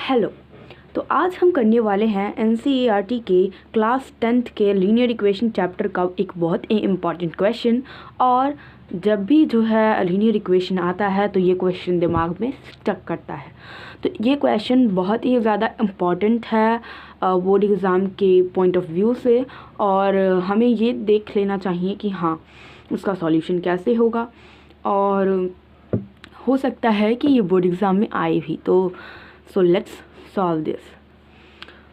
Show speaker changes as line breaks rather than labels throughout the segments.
Hello. तो आज हम करने वाले हैं एनसीईआरटी के क्लास 10th के लीनियर इक्वेशन चैप्टर का एक बहुत ही इम्पॉर्टेंट क्वेश्चन। और जब भी जो है लीनियर इक्वेशन आता है तो ये क्वेश्चन दिमाग में स्टक करता है। तो ये क्वेश्चन बहुत ही ज़्यादा इम्पॉर्टेंट है बोर्ड एग्ज़ाम के पॉइंट ऑफ व्यू से, और हमें ये देख लेना चाहिए कि हाँ उसका सॉल्यूशन कैसे होगा, और हो सकता है कि ये बोर्ड एग्ज़ाम में आए भी। तो so let's solve this.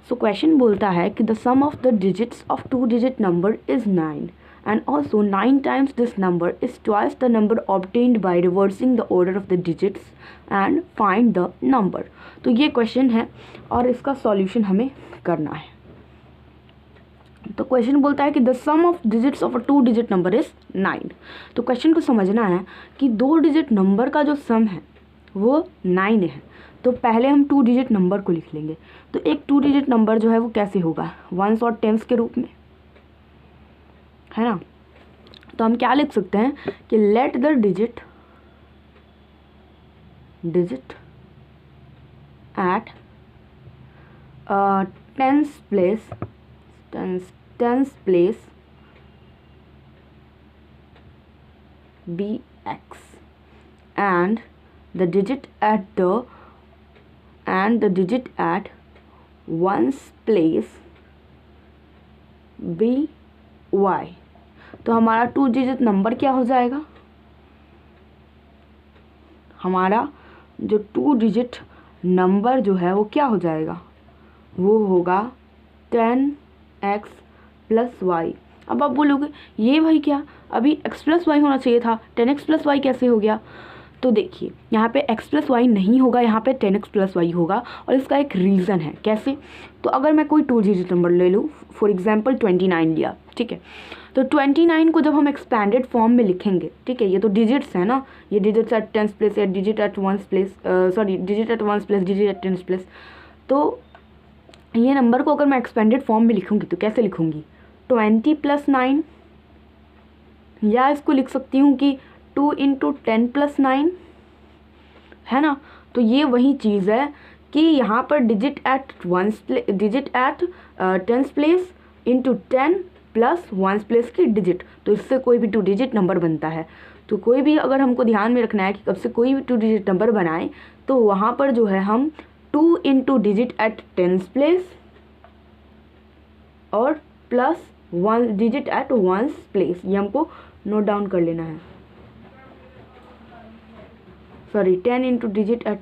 So question बोलता है कि the sum of the digits of 2 digit number is 9 and also 9 times this number is twice the number obtained by reversing the order of the digits and find the number। तो ये question है और इसका solution हमें करना है। तो question बोलता है कि the sum of digits of a 2 digit number is 9। तो क्वेश्चन को समझना है कि 2 डिजिट नंबर का जो सम है वो 9 है। तो पहले हम 2 डिजिट नंबर को लिख लेंगे। तो एक 2 डिजिट नंबर जो है वो कैसे होगा, वंस और टेंस के रूप में, है ना। तो हम क्या लिख सकते हैं कि let the digit at tens place be X and the digit at ones place be y। तो हमारा 2 डिजिट नंबर क्या हो जाएगा, हमारा जो 2 डिजिट नंबर जो है वो क्या हो जाएगा, वो होगा 10x + y। अब आप बोलोगे ये भाई क्या, अभी x + y होना चाहिए था, 10x + y कैसे हो गया। तो देखिए यहाँ पे x + y नहीं होगा, यहाँ पे 10x + y होगा, और इसका एक रीज़न है। कैसे, तो अगर मैं कोई 2 डिजिट नंबर ले लूँ, फॉर एग्जांपल 29 लिया, ठीक है। तो 29 को जब हम एक्सपैंडेड फॉर्म में लिखेंगे, ठीक है, ये तो डिजिट्स है ना, ये डिजिट्स एट टेंस प्लेस या digit at ones place, digit at ones place, digit at tens place. तो ये नंबर को अगर मैं एक्सपेंडेड फॉर्म में लिखूँगी तो कैसे लिखूँगी, 20 + 9, या इसको लिख सकती हूँ कि 2 × 10 + 9, है ना। तो ये वही चीज़ है कि यहाँ पर digit at tens place into 10 + ones place की डिजिट, तो इससे कोई भी 2 डिजिट नंबर बनता है। तो कोई भी अगर हमको ध्यान में रखना है कि कब से कोई भी 2 डिजिट नंबर बनाए, तो वहाँ पर जो है हम 2 × डिजिट एट टेंस प्लेस और plus 1 digit at ones place, ये हमको नोट डाउन कर लेना है। 10 × digit at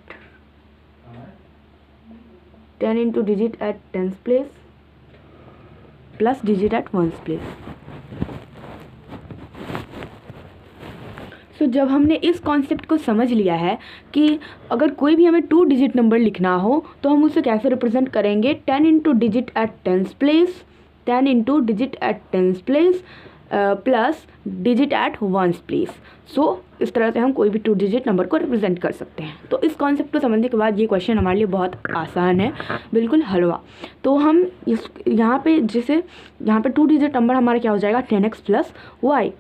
tens place plus digit at ones place. So जब हमने इस कॉन्सेप्ट को समझ लिया है कि अगर कोई भी हमें 2 डिजिट नंबर लिखना हो तो हम उसे कैसे रिप्रेजेंट करेंगे, 10 × digit at tens place, 10 × digit at tens place plus digit at ones place. So इस तरह से हम कोई भी 2 डिजिट नंबर को रिप्रेजेंट कर सकते हैं। तो इस कॉन्सेप्ट को समझने के बाद ये क्वेश्चन हमारे लिए बहुत आसान है, बिल्कुल हलवा। तो हम इस यहाँ पे 2 डिजिट नंबर हमारा क्या हो जाएगा, 10x + y।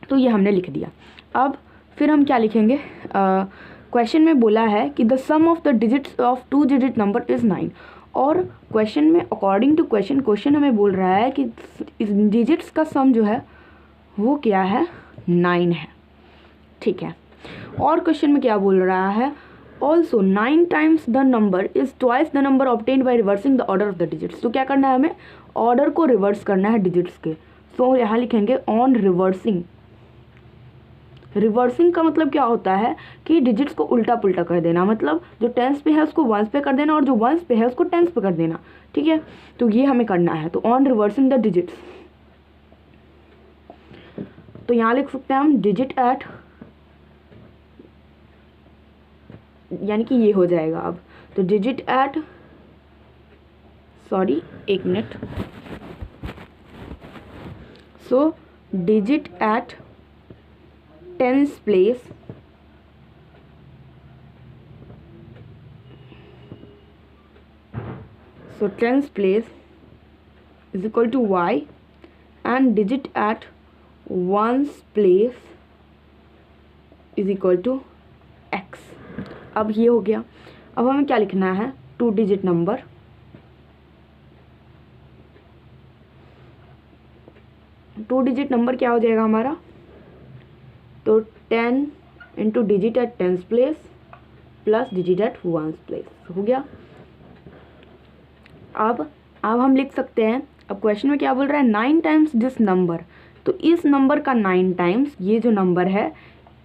तो ये हमने लिख दिया। अब फिर हम क्या लिखेंगे, क्वेश्चन में बोला है कि the sum of the digits of 2 digit number is 9, और क्वेश्चन में अकॉर्डिंग टू क्वेश्चन हमें बोल रहा है कि इस डिजिट्स का सम जो है वो क्या है, 9 है, ठीक है। और क्वेश्चन में क्या बोल रहा है, also 9 times the number is twice the number obtained by reversing the order of the digits. तो क्या करना है, हमें ऑर्डर को रिवर्स करना है डिजिट्स के। सो यहाँ लिखेंगे ऑन रिवर्सिंग। रिवर्सिंग का मतलब क्या होता है कि डिजिट्स को उल्टा पुल्टा कर देना, मतलब जो टेंस पे है उसको वंस पे कर देना और जो वंस पे है उसको टेंस पे कर देना, ठीक है। तो ये हमें करना है। तो ऑन रिवर्सिंग द डिजिट्स, तो यहाँ लिख सकते हैं हम डिजिट एट, यानी कि ये हो जाएगा अब। तो डिजिट एट, एक minute, so digit at tens place is equal to y and digit at ones place is equal to x। अब ये हो गया। अब हमें क्या लिखना है, 2 डिजिट नंबर, क्या हो जाएगा हमारा, तो 10 into digit at tens place plus digit at ones place हो गया। अब हम लिख सकते हैं, अब क्वेश्चन में क्या बोल रहा है, 9 टाइम्स दिस नंबर, तो इस नंबर का 9 टाइम्स, ये जो नंबर है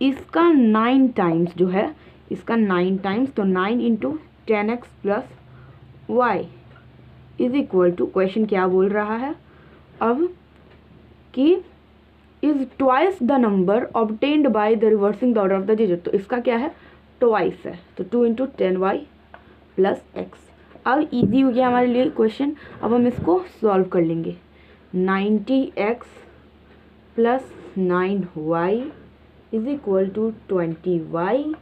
इसका 9 टाइम्स जो है, इसका 9 टाइम्स, तो 9 into 10x plus Y is equal to, question क्या बोल रहा है अब कि is twice the number obtained by the reversing the order of the digit, तो इसका क्या है, ट्वाइस है, तो 2 इंटू 10y प्लस एक्स। अब इजी हो गया हमारे लिए क्वेश्चन, अब हम इसको सॉल्व कर लेंगे। 90x plus 9y is equal to 20y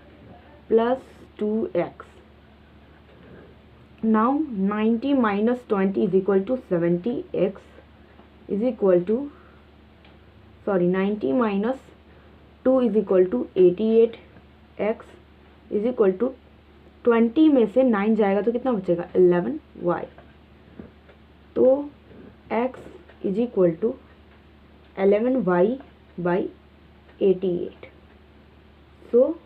plus 2x। Now 90 minus 20 is equal to 70x is equal to, sorry 90 minus 2 is equal to 88x is equal to 20 में से 9 जाएगा तो कितना बचेगा, 11y, तो x is equal to 11y by 88, so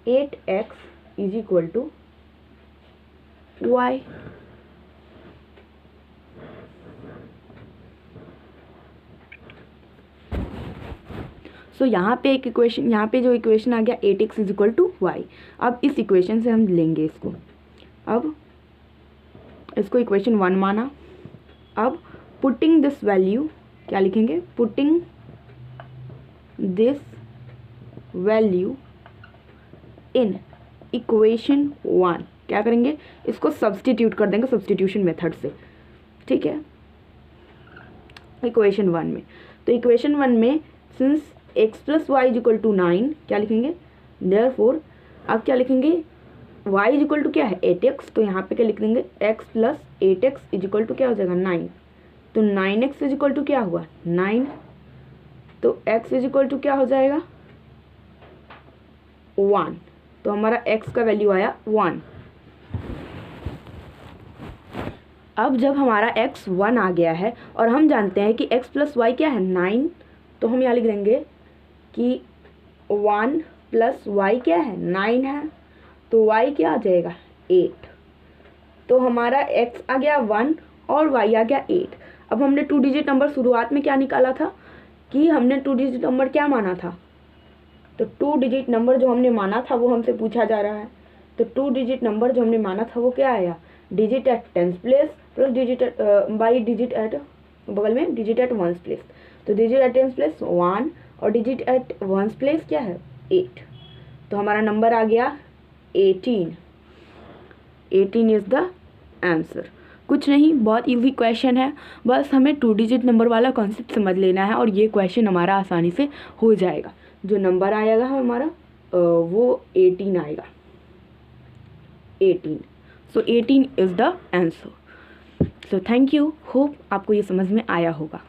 8x is equal to y। So यहाँ पे एक इक्वेशन, यहाँ पे जो इक्वेशन आ गया 8x is equal to Y. अब इस इक्वेशन से हम लेंगे इसको, अब इसको इक्वेशन 1 माना। अब पुटिंग दिस वैल्यू, क्या लिखेंगे, putting this value in equation 1, क्या करेंगे, इसको सब्सटीट्यूट कर देंगे सब्सटीट्यूशन मेथड से, ठीक है, इक्वेशन 1 में। तो इक्वेशन 1 में since x plus Y is equal to 9, क्या लिखेंगे, देयरफॉर अब क्या लिखेंगे, y इज इक्वल टू क्या है 8x, तो यहाँ पे क्या लिख देंगे, x plus 8x is equal to क्या हो जाएगा 9, तो 9x इज इक्वल टू क्या हुआ 9, तो x इज इक्वल टू क्या हो जाएगा 1, तो हमारा x का वैल्यू आया 1। अब जब हमारा x 1 आ गया है और हम जानते हैं कि x प्लस वाई क्या है 9, तो हम यहाँ लिख देंगे कि 1 प्लस वाई क्या है 9 है, तो y क्या आ जाएगा 8, तो हमारा x आ गया 1 और y आ गया 8। अब हमने 2 डिजिट नंबर शुरुआत में क्या निकाला था कि हमने 2 डिजिट नंबर क्या माना था, तो 2 डिजिट नंबर जो हमने माना था वो हमसे पूछा जा रहा है, तो 2 डिजिट नंबर जो हमने माना था वो क्या आया, digit at tens place plus digit by digit at, बगल में डिजिट एट वंस प्लेस, तो डिजिट एट टेंस प्लेस 1 और डिजिट एट वंस प्लेस क्या है 8, तो हमारा नंबर आ गया 18। 18 इज़ द आंसर। कुछ नहीं, बहुत इजी क्वेश्चन है, बस हमें 2 डिजिट नंबर वाला कॉन्सेप्ट समझ लेना है और ये क्वेश्चन हमारा आसानी से हो जाएगा। जो नंबर आएगा हमारा वो 18 आएगा, 18, सो 18 is the answer. So thank you, hope आपको ये समझ में आया होगा।